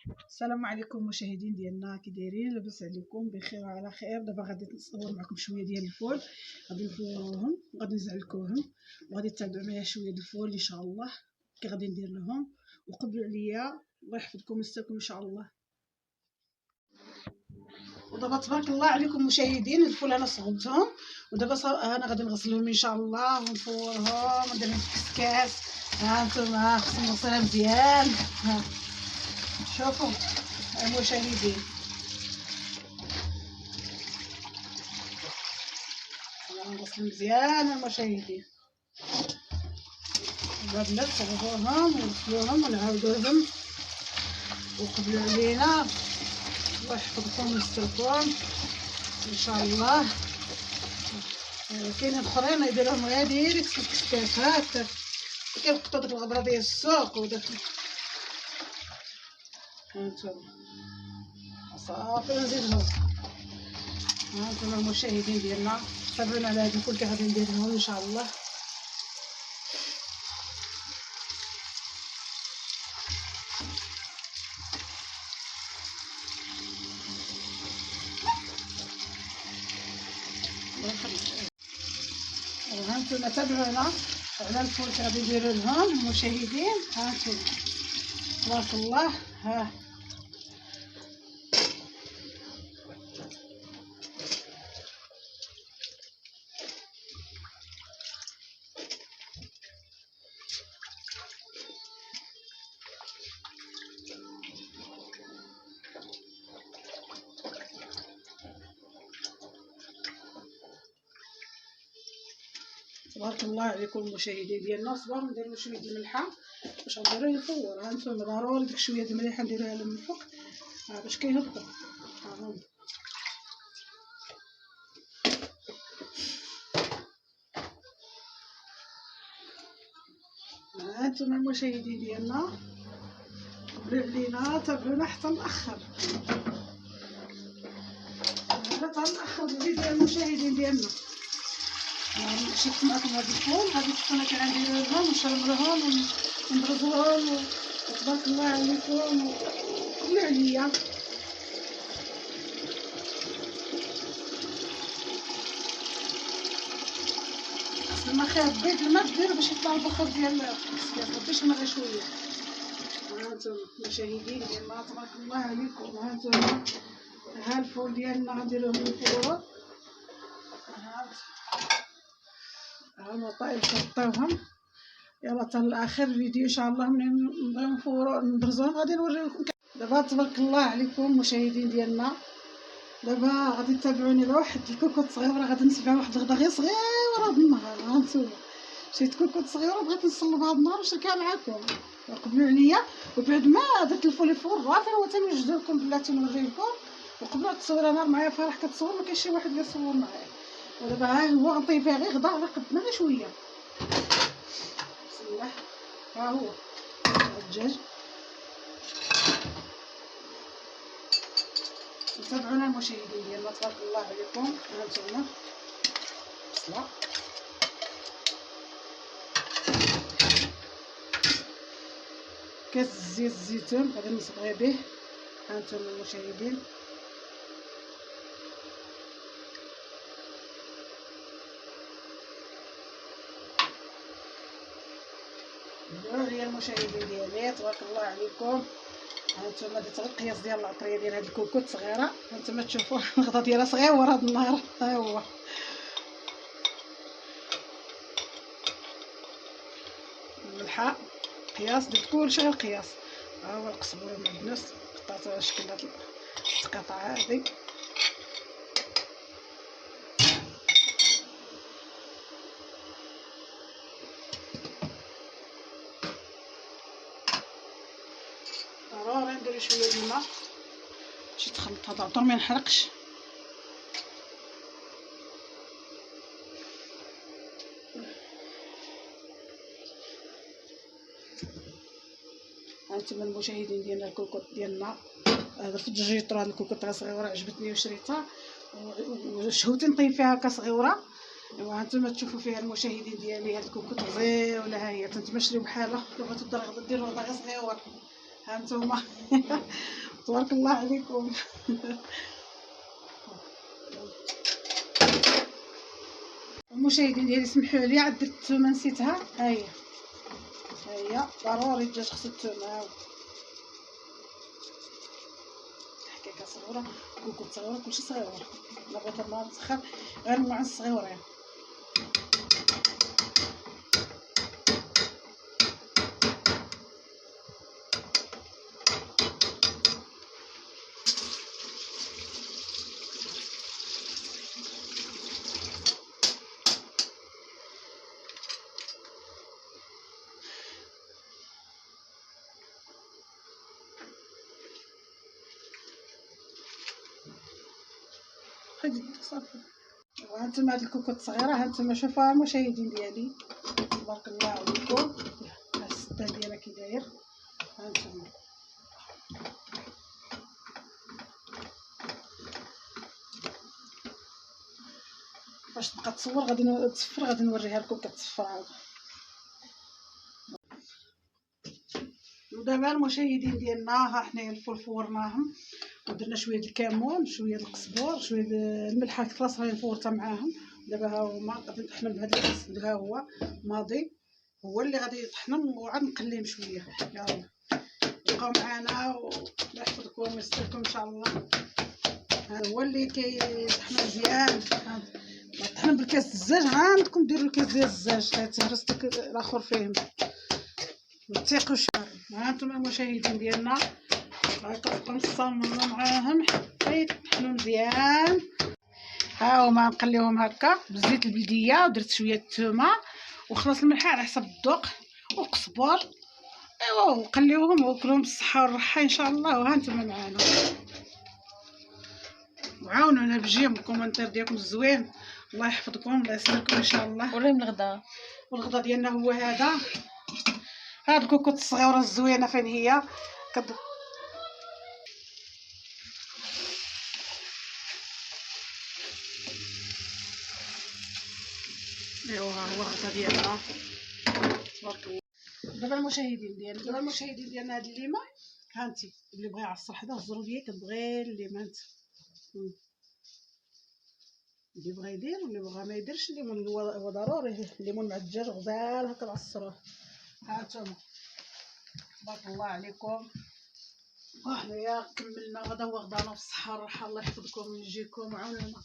السلام عليكم مشاهدين ديالنا، كي دايرين؟ لاباس عليكم بخير وعلى خير. دابا غادي نصور معكم شويه ديال الفول، غادي نفوروهم وغادي نزعلكوهم وغادي تتابعوا معايا شويه د الفول ان شاء الله كي غادي ندير لهم. وقبلوا عليا، الله يحفظكم ويستركم ان شاء الله. ودابا تبارك الله عليكم مشاهدين، الفول انا صغرتهم ودابا انا غادي نغسلهم ان شاء الله ونفورهم وندير لهم في الكسكاس. ها نتوما خصنا نغسلها مزيان. ها شوفوا المشاهدين، نغسل مزيان المشاهدين. بعد ما نصبروهم ونغسلوهم ونعاودوهم وقبلوا علينا، الله يحفظكم ويستركم ان شاء الله. كاينين اخرين يديروهم غير ديريكت في الكسكاس هكا، كيلقطوا داك الغبره ديال السوق وداك. هانتوما صافي نزيدهم. هانتوما المشاهدين ديالنا، تابعونا على هاد الفول كي غادي ندير لهم ان شاء الله. هانتوما تابعونا على الفول كي غادي نديرو لهم المشاهدين. هانتوما تبارك الله. ها تبارك الله عليكم المشاهدين ديالنا. صبر نديرو شويه د الملحه باش غنديروه يفور. هانتوما ضروري ديك شويه د المليحه نديروها له من الفوق باش كيهبط. هانتوما المشاهدين ديالنا، قبلوا علينا تابعونا حتى الاخر، حتى الاخر الفيديو المشاهدين ديالنا. شفت معكم هاد الفول، هادي السنه كي غنديرو لهم ونشرملوهم ونبرزوهم وتبارك الله عليكم وقبلوا عليا. لما خابيت الماء ديرو باش يطلع البخر ديال الكسكاس، مابقيش الماء غير شويه. هانتوما المشاهدين ديالنا تبارك الله عليكم. هانتوما ها الفول ديالنا غنديروهم نفورو. هما طايب شطيوهم. يلا حتى لاخر الفيديو ان شاء الله ملي نبغيو نفورو نبرزوهم غادي نوريكم. دابا تبارك الله عليكم المشاهدين ديالنا، دابا غادي تتابعوني لواحد الكوكوط صغيره غادي نسبها واحد الغدا غير صغيره هاد النهار. هانتوما شريت كوكوط صغيره بغيت نصلبها هاد النهار ونشركها معاكم، قبلوا عليا. وبعد ما درت الفول يفور رافع هو تنوجدو لكم بلاتي نوريكم. وقبل التصوير انا معايا فرح كتصور، ما كاينش شي واحد كيصور معايا. ودابا ها هو غنطيب فيها غير غدا، غير قدنا غير شويه. بسم الله. ها هو الدجاج. تابعونا المشاهدين ديالنا تبارك الله عليكم. هانتوما بصله، كاس زيت الزيتون غادي نصبغي به. هانتوما المشاهدين هي المشاهدين ديالي تبارك الله عليكم. هانتوما درت غير القياس ديال العطريه ديال هاد الكوكوط صغيره. هانتوما تشوفوا الغدا ديالها صغير هاد النهار. ها هو الملحه قياس، درت كلشي غير قياس. ها هو القزبور المعدنوس قطعته على شكل هاد القطع هادي. ضروري ندير شويه د الماء باش تخلط هاد العطر ما ينحرقش. هانتوما المشاهدين ديالنا الكوكوط ديالنا هذا في الدجيجطرو. هاد الكوكوط صغيره عجبتني وشريتها وشهوت نطيب فيها هكا صغيره. ايوا هانتوما تشوفوا فيها المشاهدين ديالي هاد الكوكوط غزيوله. ها هي نتوما شريو بحالها، بغيتو ديروا غدا غير صغيور. ها نتوما. تبارك الله عليكم. المشاهدين ديالي سمحوا لي عاد درت الثومه نسيتها. ها هي ضروري الدجاج خصو الثومه. حكاكه صغيره كوكوط صغيره كلشي صغير. لا بغيت الله تسخر غير المعز صغيورين. صافي. وهانتوما هاد الكوكوط الصغيره، هانتوما شوفوها المشاهدين ديالي تبارك الله عليكم. ها السدان ديالها كي داير. هانتوما باش تبقى تصور غادي تصفر، غادي نوريها لكم كتصفر عاد. ودابا المشاهدين ديالنا ها حنايا الفول فورناهم ودرنا شويه الكمون شويه القزبور شويه الملحه خلاص راني فورتها معاهم. دابا ها هما غادي نطحنهم بهذا الكاس. ها هو ماضي هو اللي غادي يطحنهم وعاد نقليهم شويه. يلا بقاو معنا والله يحفظكم ويستركم ان شاء الله. هذا هو اللي كيطحن مزيان. طحن بالكاس الزاج. عندكم ديروا الكاس ديال الزاج تهرس داك الاخر فيهم ما تثيقوش. ها انتم المشاهدين ديالنا هاكا كنصمموا معاهم حتى يطحنوا مزيان. ها هما نقليوهم هكا بالزيت البلديه ودرت شويه الثومه وخلاص الملح على حسب الذوق والقزبر. ايوا وقليوهم وكلوهم بالصحه والراحه ان شاء الله. وها انتم معانا وعاونونا بجيم الكومنتير ديالكم الزوين. الله يحفظكم الله يسلمكم ان شاء الله. وريهم الغدا. والغدا ديالنا هو هذا. هاد الكوكوط الصغيره الزوينه فين هي ايوا ها هو الغدا ديالنا تبارك الله. دابا المشاهدين ديالنا هاد الليمه هانتي اللي بغى يعصر حدا الزروديه كتبغي الليمه انت اللي بغى يدير واللي بغى ما يديرش. الليمون هو ضروري. الليمون مع الدجاج غزال هكا تعصروه. ها انتم تبارك الله عليكم. وحنايا كملنا غدا وغدانا بالصحه والراحه. الله يحفظكم ويجيكم وعاونونا.